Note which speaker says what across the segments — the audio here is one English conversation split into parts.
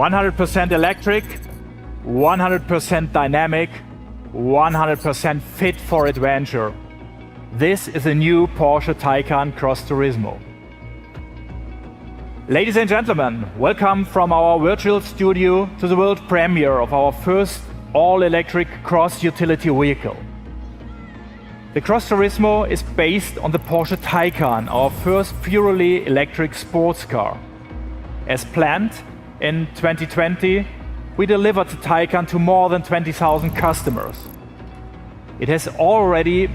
Speaker 1: 100% electric, 100% dynamic, 100% fit for adventure. This is a new Porsche Taycan Cross Turismo. Ladies and gentlemen, welcome from our virtual studio to the world premiere of our first all-electric cross utility vehicle. The Cross Turismo is based on the Porsche Taycan, our first purely electric sports car. As planned, in 2020, we delivered the Taycan to more than 20,000 customers. It has already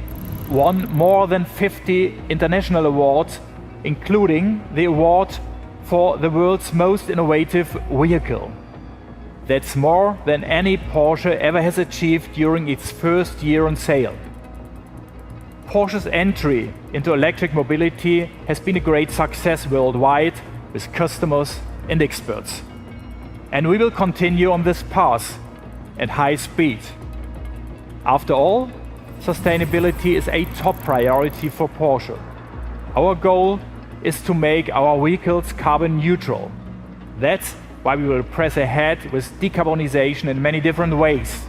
Speaker 1: won more than 50 international awards, including the award for the world's most innovative vehicle. That's more than any Porsche ever has achieved during its first year on sale. Porsche's entry into electric mobility has been a great success worldwide with customers and experts. And we will continue on this path at high speed. After all, sustainability is a top priority for Porsche. Our goal is to make our vehicles carbon neutral. That's why we will press ahead with decarbonization in many different ways.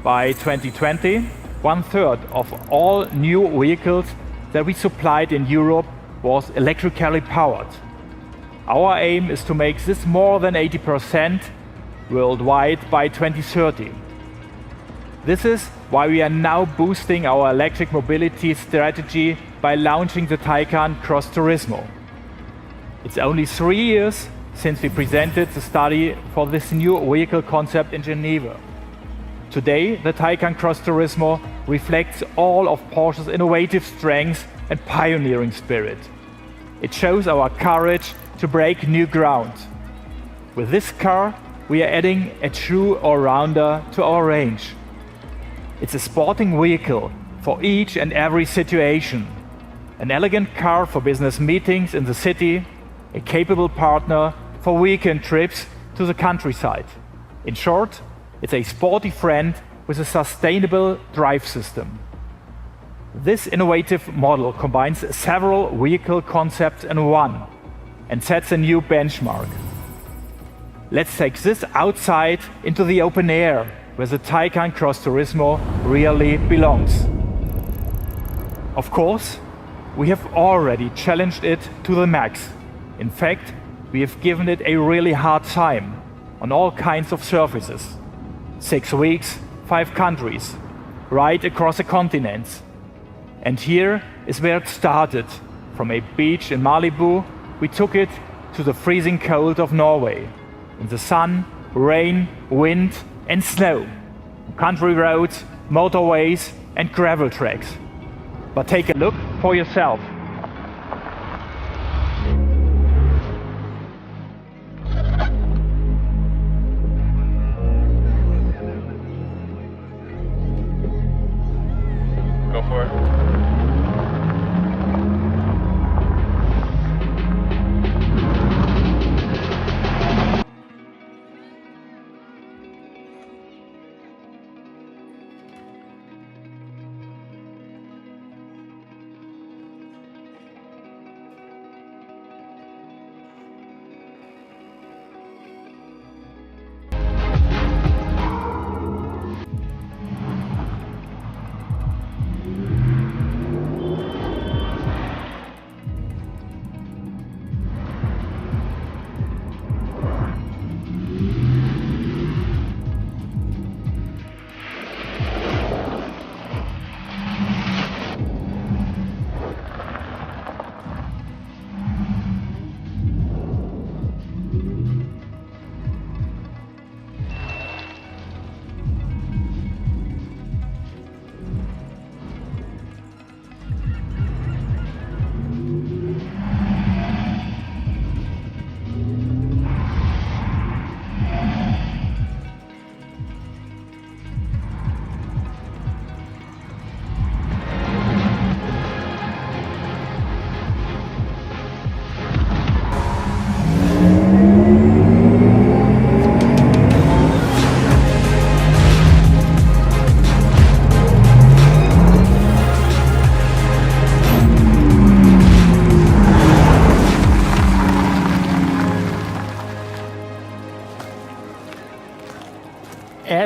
Speaker 1: By 2020, 1/3 of all new vehicles that we supplied in Europe was electrically powered. Our aim is to make this more than 80% worldwide by 2030. This is why we are now boosting our electric mobility strategy by launching the Taycan Cross Turismo. It's only 3 years since we presented the study for this new vehicle concept in Geneva. Today, the Taycan Cross Turismo reflects all of Porsche's innovative strengths and pioneering spirit. It shows our courage to break new ground. With this car, we are adding a true all-rounder to our range. It's a sporting vehicle for each and every situation. An elegant car for business meetings in the city, a capable partner for weekend trips to the countryside. In short, it's a sporty friend with a sustainable drive system. This innovative model combines several vehicle concepts in one and sets a new benchmark. Let's take this outside into the open air, where the Taycan Cross Turismo really belongs. Of course, we have already challenged it to the max. In fact, we have given it a really hard time on all kinds of surfaces. 6 weeks, 5 countries, right across the continents. And here is where it started. From a beach in Malibu, we took it to the freezing cold of Norway. In the sun, rain, wind and snow. Country roads, motorways and gravel tracks. But take a look for yourself.
Speaker 2: Go for it.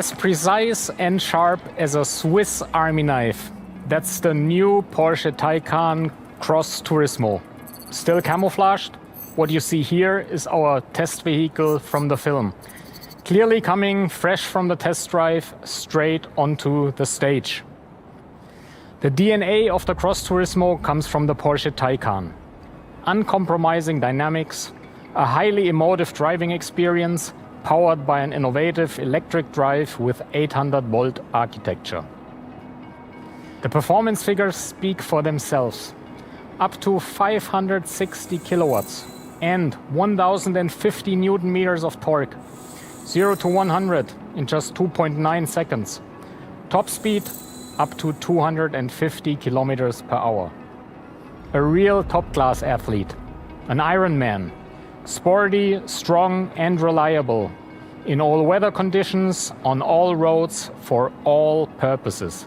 Speaker 2: As precise and sharp as a Swiss Army knife. That's the new Porsche Taycan Cross Turismo. Still camouflaged? What you see here is our test vehicle from the film. Clearly coming fresh from the test drive straight onto the stage. The DNA of the Cross Turismo comes from the Porsche Taycan. Uncompromising dynamics, a highly emotive driving experience powered by an innovative electric drive with 800-volt architecture. The performance figures speak for themselves. Up to 560 kilowatts and 1050 Newton meters of torque. 0 to 100 in just 2.9 seconds. Top speed up to 250 kilometers per hour. A real top-class athlete, an Ironman. Sporty, strong and reliable. In all weather conditions, on all roads, for all purposes.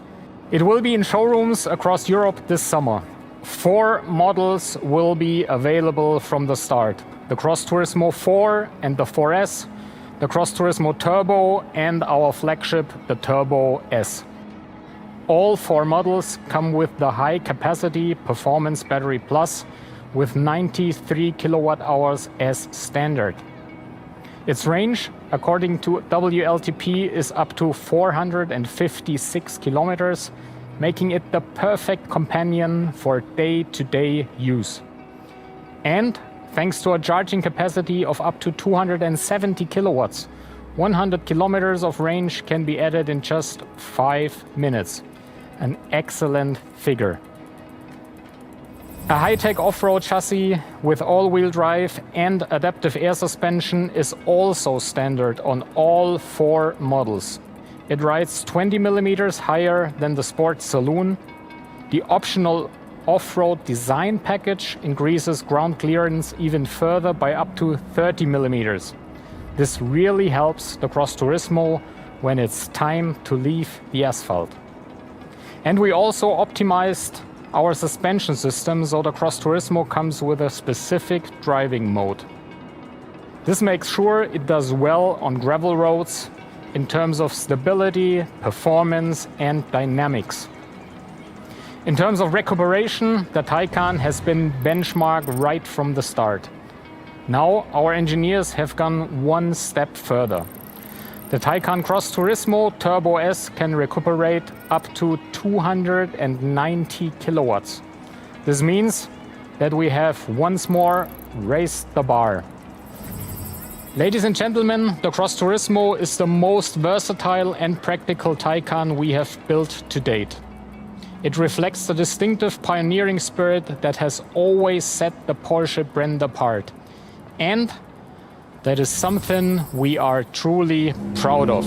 Speaker 2: It will be in showrooms across Europe this summer. 4 models will be available from the start. The Cross Turismo 4 and the 4S, the Cross Turismo Turbo and our flagship, the Turbo S. All 4 models come with the high-capacity Performance Battery Plus with 93 kilowatt hours as standard. Its range, according to WLTP, is up to 456 kilometers, making it the perfect companion for day-to-day use. And thanks to a charging capacity of up to 270 kilowatts, 100 kilometers of range can be added in just 5 minutes. An excellent figure. A high-tech off-road chassis with all-wheel drive and adaptive air suspension is also standard on all 4 models. It rides 20 millimeters higher than the Sport Saloon. The optional off-road design package increases ground clearance even further by up to 30 millimeters. This really helps the Cross Turismo when it's time to leave the asphalt. And we also optimized our suspension system, so the Cross Turismo comes with a specific driving mode. This makes sure it does well on gravel roads in terms of stability, performance and dynamics. In terms of recuperation, the Taycan has been benchmarked right from the start. Now our engineers have gone one step further. The Taycan Cross Turismo Turbo S can recuperate up to 290 kilowatts. This means that we have once more raised the bar. Ladies and gentlemen, the Cross Turismo is the most versatile and practical Taycan we have built to date. It reflects the distinctive pioneering spirit that has always set the Porsche brand apart. And that is something we are truly proud of.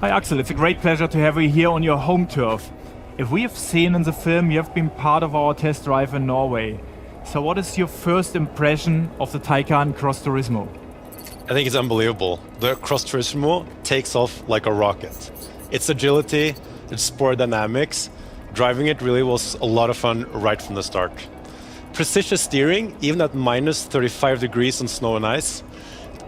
Speaker 1: Hi Axel, it's a great pleasure to have you here on your home turf. If we have seen in the film, you have been part of our test drive in Norway. So what is your first impression of the Taycan Cross Turismo?
Speaker 3: I think it's unbelievable. The Cross Turismo takes off like a rocket. Its agility, its sport dynamics, driving it really was a lot of fun right from the start. Precision steering, even at minus 35 degrees on snow and ice.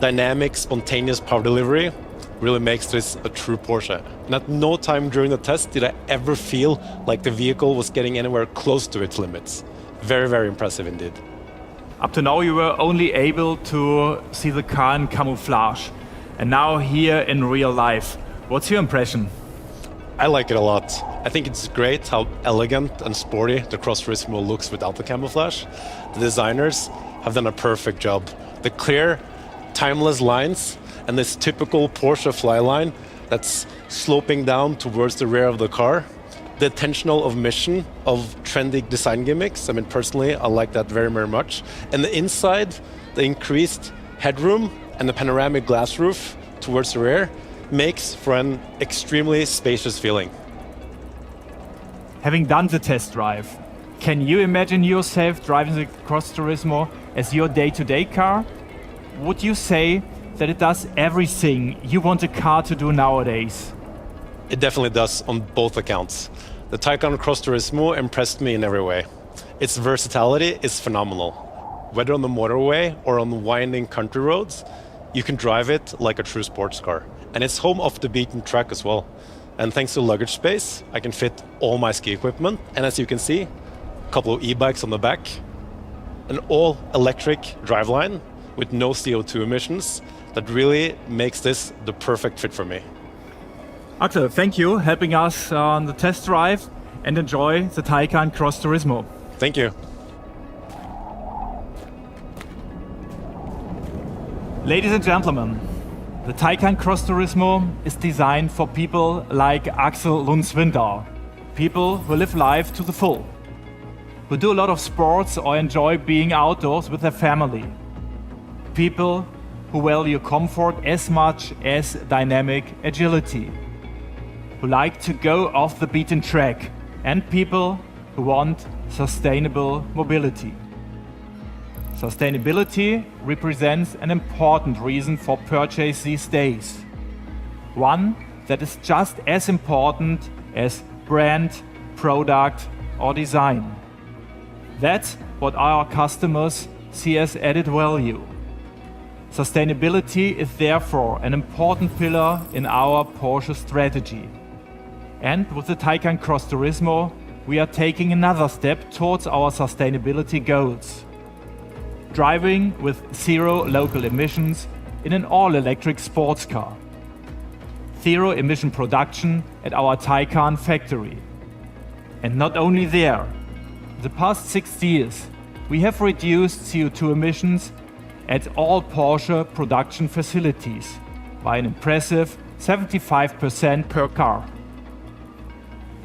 Speaker 3: Dynamic, spontaneous power delivery really makes this a true Porsche. And at no time during the test did I ever feel like the vehicle was getting anywhere close to its limits. Very, very impressive indeed.
Speaker 1: Up to now, you were only able to see the car in camouflage. And now here in real life, what's your impression?
Speaker 3: I like it a lot. I think it's great how elegant and sporty the Cross Turismo looks without the camouflage. The designers have done a perfect job. The clear, timeless lines and this typical Porsche fly line that's sloping down towards the rear of the car. The intentional omission of trendy design gimmicks. I mean, personally, I like that very, very much. And the inside, the increased headroom and the panoramic glass roof towards the rear makes for an extremely spacious feeling.
Speaker 1: Having done the test drive, can you imagine yourself driving the Cross Turismo as your day-to-day car? Would you say that it does everything you want a car to do nowadays?
Speaker 3: It definitely does on both accounts. The Taycan Cross Turismo impressed me in every way. Its versatility is phenomenal. Whether on the motorway or on winding country roads, you can drive it like a true sports car. And it's home off the beaten track as well. And thanks to luggage space, I can fit all my ski equipment. And as you can see, a couple of e-bikes on the back, an all-electric driveline with no CO2 emissions that really makes this the perfect fit for me.
Speaker 1: Axel, thank you helping us on the test drive, and enjoy the Taycan Cross Turismo.
Speaker 3: Thank you.
Speaker 1: Ladies and gentlemen, the Taycan Cross Turismo is designed for people like Axel Lundswindar, people who live life to the full, who do a lot of sports or enjoy being outdoors with their family, people who value comfort as much as dynamic agility, who like to go off the beaten track, and people who want sustainable mobility. Sustainability represents an important reason for purchase these days. One that is just as important as brand, product or design. That's what our customers see as added value. Sustainability is therefore an important pillar in our Porsche strategy. And with the Taycan Cross Turismo, we are taking another step towards our sustainability goals. Driving with zero local emissions in an all-electric sports car. Zero emission production at our Taycan factory. And not only there, in the past 6 years, we have reduced CO2 emissions at all Porsche production facilities by an impressive 75% per car.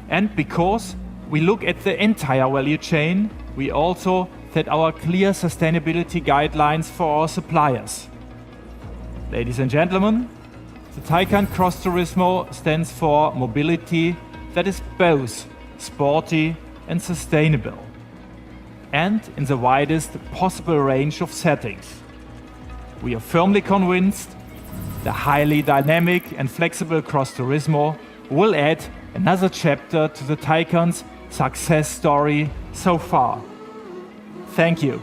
Speaker 1: And because we look at the entire value chain, we also set our clear sustainability guidelines for our suppliers. Ladies and gentlemen, the Taycan Cross Turismo stands for mobility that is both sporty and sustainable, and in the widest possible range of settings. We are firmly convinced the highly dynamic and flexible Cross Turismo will add another chapter to the Taycan's success story so far. Thank you.